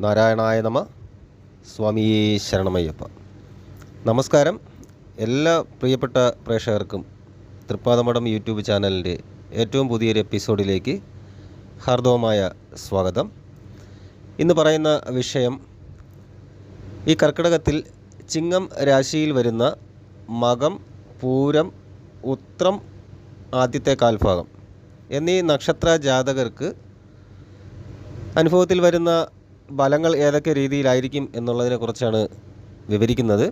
നാരായണായ നമ. സ്വാമി ശരണമയ്യപ്പ. നമസ്കാരം. എല്ലാ പ്രിയപ്പെട്ട പ്രേക്ഷകർക്കും തൃപ്പാദമഠം യൂട്യൂബ് ചാനലിൻ്റെ ഏറ്റവും പുതിയൊരു എപ്പിസോഡിലേക്ക് ഹാർദവമായ സ്വാഗതം. ഇന്ന് പറയുന്ന വിഷയം, ഈ കർക്കിടകത്തിൽ ചിങ്ങം രാശിയിൽ വരുന്ന മകം, പൂരം, ഉത്രം ആദ്യത്തെ കാൽഭാഗം എന്നീ നക്ഷത്ര ജാതകർക്ക് അനുഭവത്തിൽ വരുന്ന ഫലങ്ങൾ ഏതൊക്കെ രീതിയിലായിരിക്കും എന്നുള്ളതിനെക്കുറിച്ചാണ് വിവരിക്കുന്നത്.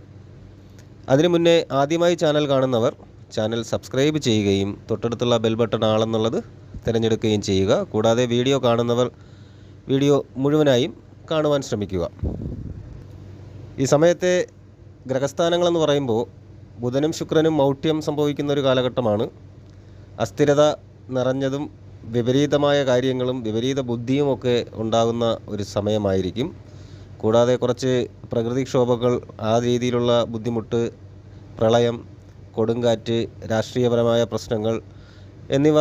അതിനു മുന്നേ ആദ്യമായി ചാനൽ കാണുന്നവർ ചാനൽ സബ്സ്ക്രൈബ് ചെയ്യുകയും തൊട്ടടുത്തുള്ള ബെൽ ബട്ടൺ ആളെന്നുള്ളത് തിരഞ്ഞെടുക്കുകയും ചെയ്യുക. കൂടാതെ വീഡിയോ കാണുന്നവർ വീഡിയോ മുഴുവനായും കാണുവാൻ ശ്രമിക്കുക. ഈ സമയത്തെ ഗ്രഹസ്ഥാനങ്ങളെന്ന് പറയുമ്പോൾ ബുധനും ശുക്രനും മൗഢ്യം സംഭവിക്കുന്ന ഒരു കാലഘട്ടമാണ്. അസ്ഥിരത നിറഞ്ഞതും വിപരീതമായ കാര്യങ്ങളും വിപരീത ബുദ്ധിയുമൊക്കെ ഉണ്ടാകുന്ന ഒരു സമയമായിരിക്കും. കൂടാതെ കുറച്ച് പ്രകൃതിക്ഷോഭങ്ങൾ, ആ രീതിയിലുള്ള ബുദ്ധിമുട്ട്, പ്രളയം, കൊടുങ്കാറ്റ്, രാഷ്ട്രീയപരമായ പ്രശ്നങ്ങൾ എന്നിവ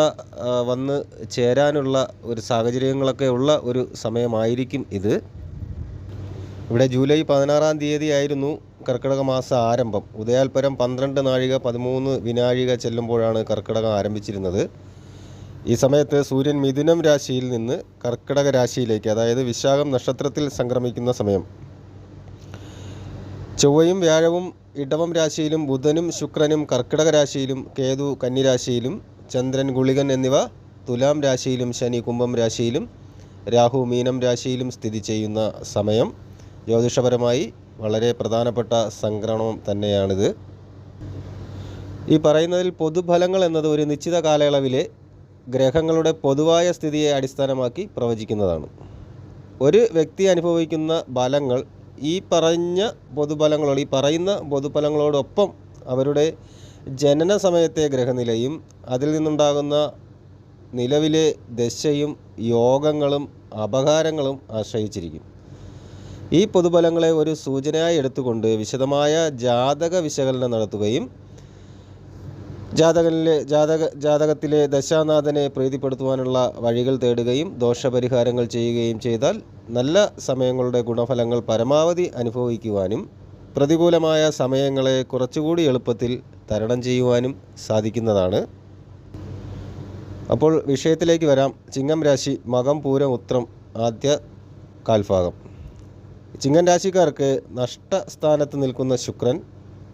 വന്ന് ചേരാനുള്ള ഒരു സാഹചര്യങ്ങളൊക്കെ ഉള്ള ഒരു സമയമായിരിക്കും ഇത്. ഇവിടെ ജൂലൈ 16-ാം തീയതി ആയിരുന്നു കർക്കിടക മാസ ആരംഭം. ഉദയാൽപരം 12:13 ചെല്ലുമ്പോഴാണ് കർക്കിടകം ആരംഭിച്ചിരുന്നത്. ഈ സമയത്ത് സൂര്യൻ മിഥുനം രാശിയിൽ നിന്ന് കർക്കിടക രാശിയിലേക്ക്, അതായത് വിശാഖം നക്ഷത്രത്തിൽ സംക്രമിക്കുന്ന സമയം. ചൊവ്വയും വ്യാഴവും ഇടവം രാശിയിലും ബുധനും ശുക്രനും കർക്കിടക രാശിയിലും കേതു കന്നിരാശിയിലും ചന്ദ്രൻ ഗുളികൻ എന്നിവ തുലാം രാശിയിലും ശനി കുംഭം രാശിയിലും രാഹു മീനം രാശിയിലും സ്ഥിതി ചെയ്യുന്ന സമയം. ജ്യോതിഷപരമായി വളരെ പ്രധാനപ്പെട്ട സംക്രമണം തന്നെയാണിത്. ഈ പറയുന്നതിൽ പൊതുഫലങ്ങൾ എന്നത് ഒരു നിശ്ചിത കാലയളവിലെ ഗ്രഹങ്ങളുടെ പൊതുവായ സ്ഥിതിയെ അടിസ്ഥാനമാക്കി പ്രവചിക്കുന്നതാണ്. ഒരു വ്യക്തി അനുഭവിക്കുന്ന ഫലങ്ങൾ ഈ പറയുന്ന പൊതുഫലങ്ങളോടൊപ്പം അവരുടെ ജനന സമയത്തെ ഗ്രഹനിലയും അതിൽ നിന്നുണ്ടാകുന്ന നിലവിലെ ദശയും യോഗങ്ങളും അപകാരങ്ങളും ആശ്രയിച്ചിരിക്കും. ഈ പൊതുഫലങ്ങളെ ഒരു സൂചനയായി എടുത്തുകൊണ്ട് വിശദമായ ജാതക വിശകലനം നടത്തുകയും ജാതകത്തിലെ ദശാനാഥനെ പ്രീതിപ്പെടുത്തുവാനുള്ള വഴികൾ തേടുകയും ദോഷപരിഹാരങ്ങൾ ചെയ്യുകയും ചെയ്താൽ നല്ല സമയങ്ങളുടെ ഗുണഫലങ്ങൾ പരമാവധി അനുഭവിക്കുവാനും പ്രതികൂലമായ സമയങ്ങളെ കുറച്ചുകൂടി എളുപ്പത്തിൽ തരണം ചെയ്യുവാനും സാധിക്കുന്നതാണ്. അപ്പോൾ വിഷയത്തിലേക്ക് വരാം. ചിങ്ങം രാശി, മകം, പൂരം, ഉത്രം ആദ്യ കാൽഭാഗം. ചിങ്ങം രാശിക്കാർക്ക് നഷ്ടസ്ഥാനത്ത് നിൽക്കുന്ന ശുക്രൻ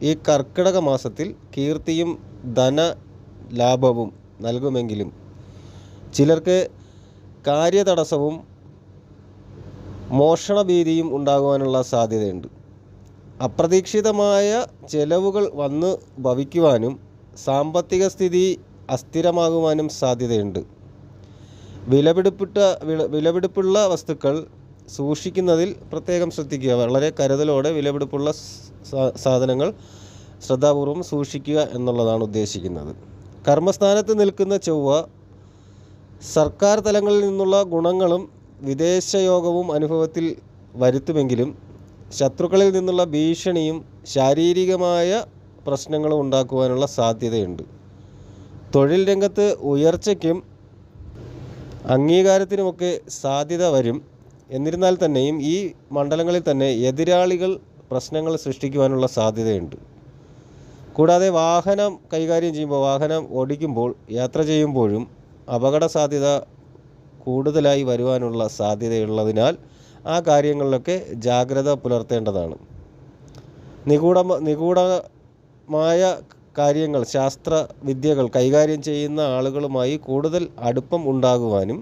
ഈ കർക്കിടക മാസത്തിൽ കീർത്തിയും ധന ലാഭവും നൽകുമെങ്കിലും ചിലർക്ക് കാര്യതടസ്സവും മോഷണഭീതിയും ഉണ്ടാകുവാനുള്ള സാധ്യതയുണ്ട്. അപ്രതീക്ഷിതമായ ചെലവുകൾ വന്നു ഭവിക്കുവാനും സാമ്പത്തിക സ്ഥിതി അസ്ഥിരമാകുവാനും സാധ്യതയുണ്ട്. വിലപിടിപ്പുള്ള വസ്തുക്കൾ സൂക്ഷിക്കുന്നതിൽ പ്രത്യേകം ശ്രദ്ധിക്കുക. വളരെ കരുതലോടെ വിലപിടിപ്പുള്ള സാധനങ്ങൾ ശ്രദ്ധാപൂർവം സൂക്ഷിക്കുക എന്നുള്ളതാണ് ഉദ്ദേശിക്കുന്നത്. കർമ്മസ്ഥാനത്ത് നിൽക്കുന്ന ചൊവ്വ സർക്കാർ തലങ്ങളിൽ നിന്നുള്ള ഗുണങ്ങളും വിദേശയോഗവും അനുഭവത്തിൽ വരുത്തുമെങ്കിലും ശത്രുക്കളിൽ നിന്നുള്ള ഭീഷണിയും ശാരീരികമായ പ്രശ്നങ്ങളും ഉണ്ടാക്കുവാനുള്ള സാധ്യതയുണ്ട്. തൊഴിൽ രംഗത്ത് ഉയർച്ചയ്ക്കും അംഗീകാരത്തിനുമൊക്കെ സാധ്യത വരും. എന്നിരുന്നാൽ തന്നെയും ഈ മണ്ഡലങ്ങളിൽ തന്നെ എതിരാളികൾ പ്രശ്നങ്ങൾ സൃഷ്ടിക്കുവാനുള്ള സാധ്യതയുണ്ട്. കൂടാതെ വാഹനം കൈകാര്യം ചെയ്യുമ്പോൾ, വാഹനം ഓടിക്കുമ്പോൾ, യാത്ര ചെയ്യുമ്പോഴും അപകട സാധ്യത കൂടുതലായി വരുവാനുള്ള സാധ്യതയുള്ളതിനാൽ ആ കാര്യങ്ങളിലൊക്കെ ജാഗ്രത പുലർത്തേണ്ടതാണ്. നിഗൂഢമായ കാര്യങ്ങൾ, ശാസ്ത്ര വിദ്യകൾ കൈകാര്യം ചെയ്യുന്ന ആളുകളുമായി കൂടുതൽ അടുപ്പം ഉണ്ടാകുവാനും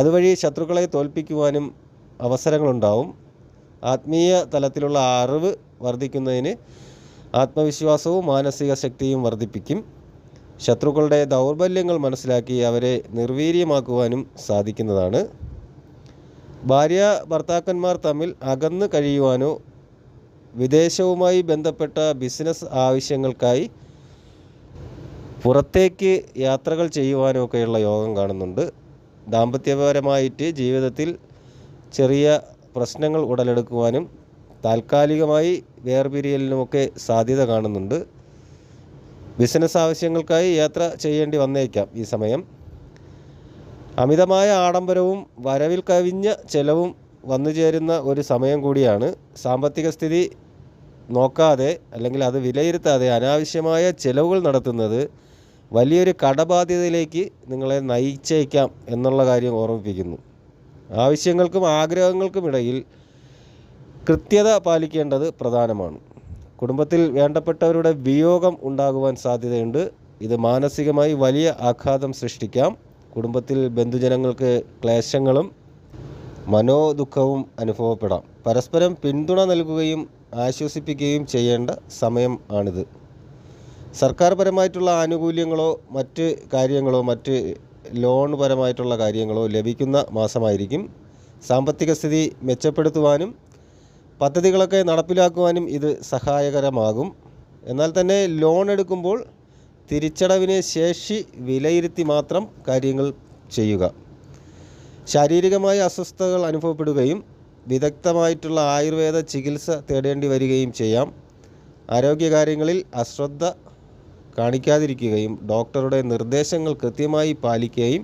അതുവഴി ശത്രുക്കളെ തോൽപ്പിക്കുവാനും അവസരങ്ങളുണ്ടാവും. ആത്മീയ തലത്തിലുള്ള അറിവ് വർദ്ധിക്കുന്നതിന് ആത്മവിശ്വാസവും മാനസിക ശക്തിയും വർദ്ധിപ്പിക്കും. ശത്രുക്കളുടെ ദൗർബല്യങ്ങൾ മനസ്സിലാക്കി അവരെ നിർവീര്യമാക്കുവാനും സാധിക്കുന്നതാണ്. ഭാര്യ ഭർത്താക്കന്മാർ തമ്മിൽ അകന്ന് കഴിയുവാനോ വിദേശവുമായി ബന്ധപ്പെട്ട ബിസിനസ് ആവശ്യങ്ങൾക്കായി പുറത്തേക്ക് യാത്രകൾ ചെയ്യുവാനോ ഒക്കെയുള്ള യോഗം കാണുന്നുണ്ട്. ദാമ്പത്യപരമായിട്ട് ജീവിതത്തിൽ ചെറിയ പ്രശ്നങ്ങൾ ഉടലെടുക്കുവാനും താൽക്കാലികമായി വേർപിരിയലിനുമൊക്കെ സാധ്യത കാണുന്നുണ്ട്. ബിസിനസ് ആവശ്യങ്ങൾക്കായി യാത്ര ചെയ്യേണ്ടി വന്നേക്കാം ഈ സമയം. അമിതമായ ആഡംബരവും വരവിൽ കവിഞ്ഞ ചെലവും വന്നു ചേരുന്ന ഒരു സമയം കൂടിയാണ്. സാമ്പത്തിക സ്ഥിതി നോക്കാതെ അല്ലെങ്കിൽ അത് വിലയിരുത്താതെ അനാവശ്യമായ ചിലവുകൾ നടത്തുന്നത് വലിയൊരു കടബാധ്യതയിലേക്ക് നിങ്ങളെ നയിച്ചേക്കാം എന്നുള്ള കാര്യം ഓർമ്മിപ്പിക്കുന്നു. ആവശ്യങ്ങൾക്കും ആഗ്രഹങ്ങൾക്കുമിടയിൽ കൃത്യത പാലിക്കേണ്ടത് പ്രധാനമാണ്. കുടുംബത്തിൽ വേണ്ടപ്പെട്ടവരുടെ വിയോഗം ഉണ്ടാകുവാൻ സാധ്യതയുണ്ട്. ഇത് മാനസികമായി വലിയ ആഘാതം സൃഷ്ടിക്കാം. കുടുംബത്തിൽ ബന്ധുജനങ്ങൾക്ക് ക്ലേശങ്ങളും മനോദുഃഖവും അനുഭവപ്പെടാം. പരസ്പരം പിന്തുണ നൽകുകയും ആശ്വസിപ്പിക്കുകയും ചെയ്യേണ്ട സമയം ആണിത്. സർക്കാർ പരമായിട്ടുള്ള ആനുകൂല്യങ്ങളോ മറ്റ് കാര്യങ്ങളോ മറ്റ് ലോൺ പരമായിട്ടുള്ള കാര്യങ്ങളോ ലഭിക്കുന്ന മാസമായിരിക്കും. സാമ്പത്തിക സ്ഥിതി മെച്ചപ്പെടുത്തുവാനും പദ്ധതികളൊക്കെ നടപ്പിലാക്കുവാനും ഇത് സഹായകരമാകും. എന്നാൽ തന്നെ ലോൺ എടുക്കുമ്പോൾ തിരിച്ചടവിന് ശേഷി വിലയിരുത്തി മാത്രം കാര്യങ്ങൾ ചെയ്യുക. ശാരീരികമായ അസ്വസ്ഥതകൾ അനുഭവപ്പെടുകയും വിദഗ്ധമായിട്ടുള്ള ആയുർവേദ ചികിത്സ തേടേണ്ടി വരികയും ചെയ്യാം. ആരോഗ്യകാര്യങ്ങളിൽ അശ്രദ്ധ കാണിക്കാതിരിക്കുകയും ഡോക്ടറുടെ നിർദ്ദേശങ്ങൾ കൃത്യമായി പാലിക്കുകയും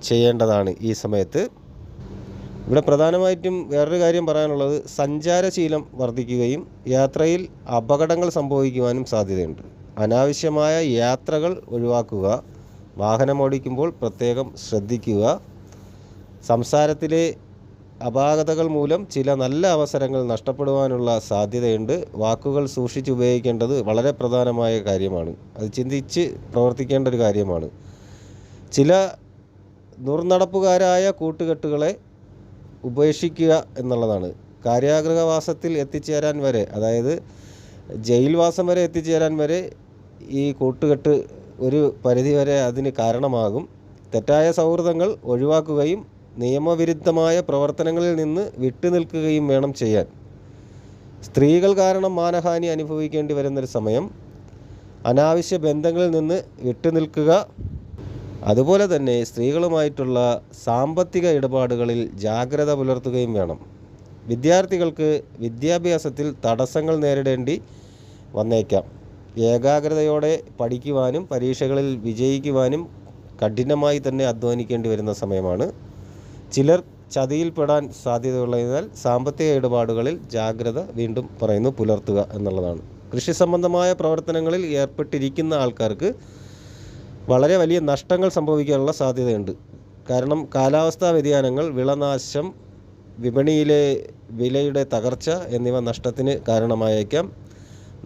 ചെയ്യേണ്ടതാണ് ഈ സമയത്ത്. ഇവിടെ പ്രധാനമായിട്ടും വേറൊരു കാര്യം പറയാനുള്ളത്, സഞ്ചാരശീലം വർദ്ധിക്കുകയും യാത്രയിൽ അപകടങ്ങൾ സംഭവിക്കുവാനും സാധ്യതയുണ്ട്. അനാവശ്യമായ യാത്രകൾ ഒഴിവാക്കുക. വാഹനമോടിക്കുമ്പോൾ പ്രത്യേകം ശ്രദ്ധിക്കുക. സംസാരത്തിലെ അപാകതകൾ മൂലം ചില നല്ല അവസരങ്ങൾ നഷ്ടപ്പെടുവാനുള്ള സാധ്യതയുണ്ട്. വാക്കുകൾ സൂക്ഷിച്ചുപയോഗിക്കേണ്ടത് വളരെ പ്രധാനമായ കാര്യമാണ്. അത് ചിന്തിച്ച് പ്രവർത്തിക്കേണ്ട ഒരു കാര്യമാണ്. ചില ദുർനടപ്പുകാരായ കൂട്ടുകെട്ടുകളെ ഉപേക്ഷിക്കുക എന്നുള്ളതാണ്. കാരാഗൃഹവാസത്തിൽ എത്തിച്ചേരാൻ വരെ, അതായത് ജയിൽവാസം വരെ എത്തിച്ചേരാൻ വരെ ഈ കൂട്ടുകെട്ട് ഒരു പരിധിവരെ അതിന് കാരണമാകും. തെറ്റായ സൗഹൃദങ്ങൾ ഒഴിവാക്കുകയും നിയമവിരുദ്ധമായ പ്രവർത്തനങ്ങളിൽ നിന്ന് വിട്ടുനിൽക്കുകയും വേണം ചെയ്യാൻ. സ്ത്രീകൾ കാരണം മാനഹാനി അനുഭവിക്കേണ്ടി വരുന്നൊരു സമയം. അനാവശ്യ ബന്ധങ്ങളിൽ നിന്ന് വിട്ടുനിൽക്കുക. അതുപോലെ തന്നെ സ്ത്രീകളുമായിട്ടുള്ള സാമ്പത്തിക ഇടപാടുകളിൽ ജാഗ്രത പുലർത്തുകയും വേണം. വിദ്യാർത്ഥികൾക്ക് വിദ്യാഭ്യാസത്തിൽ തടസ്സങ്ങൾ നേരിടേണ്ടി വന്നേക്കാം. ഏകാഗ്രതയോടെ പഠിക്കുവാനും പരീക്ഷകളിൽ വിജയിക്കുവാനും കഠിനമായി തന്നെ അധ്വാനിക്കേണ്ടി വരുന്ന സമയമാണ്. ചിലർ ചതിയിൽപ്പെടാൻ സാധ്യതയുള്ളതിനാൽ സാമ്പത്തിക ഇടപാടുകളിൽ ജാഗ്രത വീണ്ടും പറയുന്നു പുലർത്തുക എന്നുള്ളതാണ്. കൃഷി സംബന്ധമായ പ്രവർത്തനങ്ങളിൽ ഏർപ്പെട്ടിരിക്കുന്ന ആൾക്കാർക്ക് വളരെ വലിയ നഷ്ടങ്ങൾ സംഭവിക്കാനുള്ള സാധ്യതയുണ്ട്. കാരണം കാലാവസ്ഥാ വ്യതിയാനങ്ങൾ, വിളനാശം, വിപണിയിലെ വിലയുടെ തകർച്ച എന്നിവ നഷ്ടത്തിന് കാരണമായേക്കാം.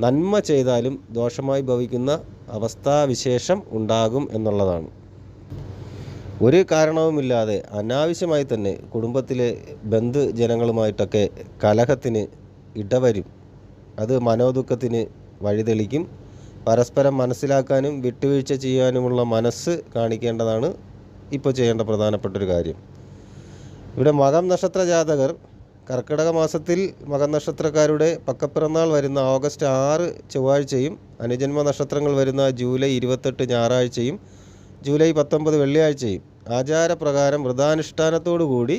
നന്മ ചെയ്താലും ദോഷമായി ഭവിക്കുന്ന അവസ്ഥാവിശേഷം ഉണ്ടാകും എന്നുള്ളതാണ്. ഒരു കാരണവുമില്ലാതെ അനാവശ്യമായി തന്നെ കുടുംബത്തിലെ ബന്ധുജനങ്ങളുമായിട്ടൊക്കെ കലഹത്തിന് ഇടവരും. അത് മനോദുഃഖത്തിന് വഴിതെളിക്കും. പരസ്പരം മനസ്സിലാക്കാനും വിട്ടുവീഴ്ച ചെയ്യാനുമുള്ള മനസ്സ് കാണിക്കേണ്ടതാണ് ഇപ്പോൾ ചെയ്യേണ്ട പ്രധാനപ്പെട്ടൊരു കാര്യം. ഇവിടെ മകം നക്ഷത്ര ജാതകർ കർക്കിടക മാസത്തിൽ മകം നക്ഷത്രക്കാരുടെ പക്കപ്പിറന്നാൾ വരുന്ന ഓഗസ്റ്റ് 6 ചൊവ്വാഴ്ചയും അനുജന്മ നക്ഷത്രങ്ങൾ വരുന്ന ജൂലൈ 28 ഞായറാഴ്ചയും ജൂലൈ 19 വെള്ളിയാഴ്ചയും ആചാരപ്രകാരം വ്രതാനുഷ്ഠാനത്തോടുകൂടി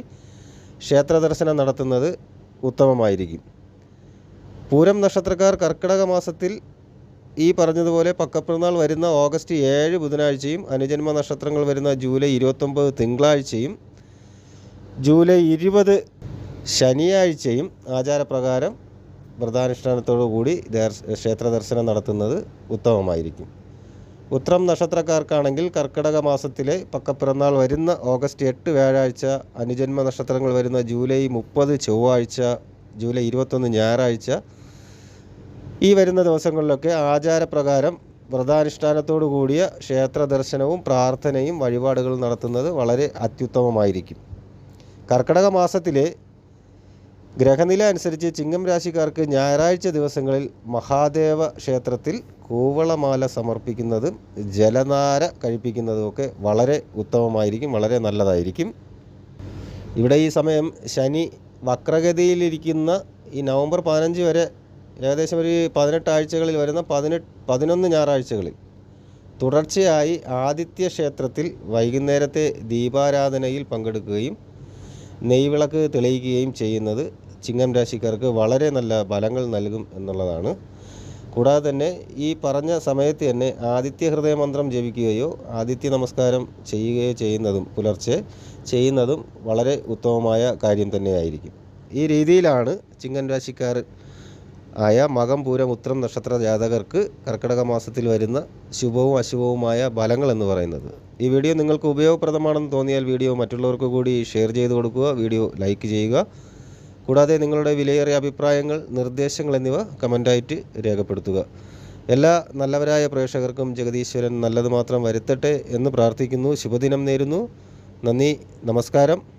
ക്ഷേത്രദർശനം നടത്തുന്നത് ഉത്തമമായിരിക്കും. പൂരം നക്ഷത്രക്കാർ കർക്കിടക മാസത്തിൽ ഈ പറഞ്ഞതുപോലെ പക്കപ്പിറന്നാൾ വരുന്ന ഓഗസ്റ്റ് 7 ബുധനാഴ്ചയും അനുജന്മ നക്ഷത്രങ്ങൾ വരുന്ന ജൂലൈ 29 തിങ്കളാഴ്ചയും ജൂലൈ 20 ശനിയാഴ്ചയും ആചാരപ്രകാരം വ്രതാനുഷ്ഠാനത്തോടു കൂടി ക്ഷേത്ര ദർശനം നടത്തുന്നത് ഉത്തമമായിരിക്കും. ഉത്രം നക്ഷത്രക്കാർക്കാണെങ്കിൽ കർക്കിടക മാസത്തിലെ പക്കപ്പിറന്നാൾ വരുന്ന ഓഗസ്റ്റ് 8 വ്യാഴാഴ്ച, അനുജന്മ നക്ഷത്രങ്ങൾ വരുന്ന ജൂലൈ 30 ചൊവ്വാഴ്ച, ജൂലൈ 21 ഞായറാഴ്ച, ഈ വരുന്ന ദിവസങ്ങളിലൊക്കെ ആചാരപ്രകാരം വ്രതാനുഷ്ഠാനത്തോടു കൂടിയ ക്ഷേത്ര ദർശനവും പ്രാർത്ഥനയും വഴിപാടുകളും നടത്തുന്നത് വളരെ അത്യുത്തമമായിരിക്കും. കർക്കിടക മാസത്തിലെ ഗ്രഹനില അനുസരിച്ച് ചിങ്ങം രാശിക്കാർക്ക് ഞായറാഴ്ച ദിവസങ്ങളിൽ മഹാദേവ ക്ഷേത്രത്തിൽ കൂവളമാല സമർപ്പിക്കുന്നതും ജലനാര കഴിപ്പിക്കുന്നതുമൊക്കെ വളരെ ഉത്തമമായിരിക്കും, വളരെ നല്ലതായിരിക്കും. ഇവിടെ ഈ സമയം ശനി വക്രഗതിയിലിരിക്കുന്ന ഈ നവംബർ 15 വരെ ഏകദേശം ഒരു 18 ആഴ്ചകളിൽ വരുന്ന 11 ഞായറാഴ്ചകളിൽ തുടർച്ചയായി ആദിത്യ ക്ഷേത്രത്തിൽ വൈകുന്നേരത്തെ ദീപാരാധനയിൽ പങ്കെടുക്കുകയും നെയ്വിളക്ക് തെളിയിക്കുകയും ചെയ്യുന്നത് ചിങ്ങം രാശിക്കാർക്ക് വളരെ നല്ല ഫലങ്ങൾ നൽകും എന്നുള്ളതാണ്. കൂടാതെ തന്നെ ഈ പറഞ്ഞ സമയത്ത് തന്നെ ആദിത്യ ഹൃദയമന്ത്രം ജപിക്കുകയോ ആദിത്യ നമസ്കാരം ചെയ്യുകയോ ചെയ്യുന്നതും പുലർച്ചെ ചെയ്യുന്നതും വളരെ ഉത്തമമായ കാര്യം തന്നെയായിരിക്കും. ഈ രീതിയിലാണ് ചിങ്ങൻ രാശിക്കാർ ആയ മകം പൂരം ഉത്രം നക്ഷത്ര ജാതകർക്ക് കർക്കിടക മാസത്തിൽ വരുന്ന ശുഭവും അശുഭവുമായ ഫലങ്ങൾ എന്ന് പറയുന്നത്. ഈ വീഡിയോ നിങ്ങൾക്ക് ഉപയോഗപ്രദമാണെന്ന് തോന്നിയാൽ വീഡിയോ മറ്റുള്ളവർക്ക് കൂടി ഷെയർ ചെയ്ത് കൊടുക്കുക, വീഡിയോ ലൈക്ക് ചെയ്യുക. കൂടാതെ നിങ്ങളുടെ വിലയേറിയ അഭിപ്രായങ്ങൾ, നിർദ്ദേശങ്ങൾ എന്നിവ കമൻ്റായിട്ട് രേഖപ്പെടുത്തുക. എല്ലാ നല്ലവരായ പ്രേക്ഷകർക്കും ജഗദീശ്വരൻ നല്ലത് മാത്രം വരുത്തട്ടെ എന്ന് പ്രാർത്ഥിക്കുന്നു. ശുഭദിനം നേരുന്നു. നന്ദി, നമസ്കാരം.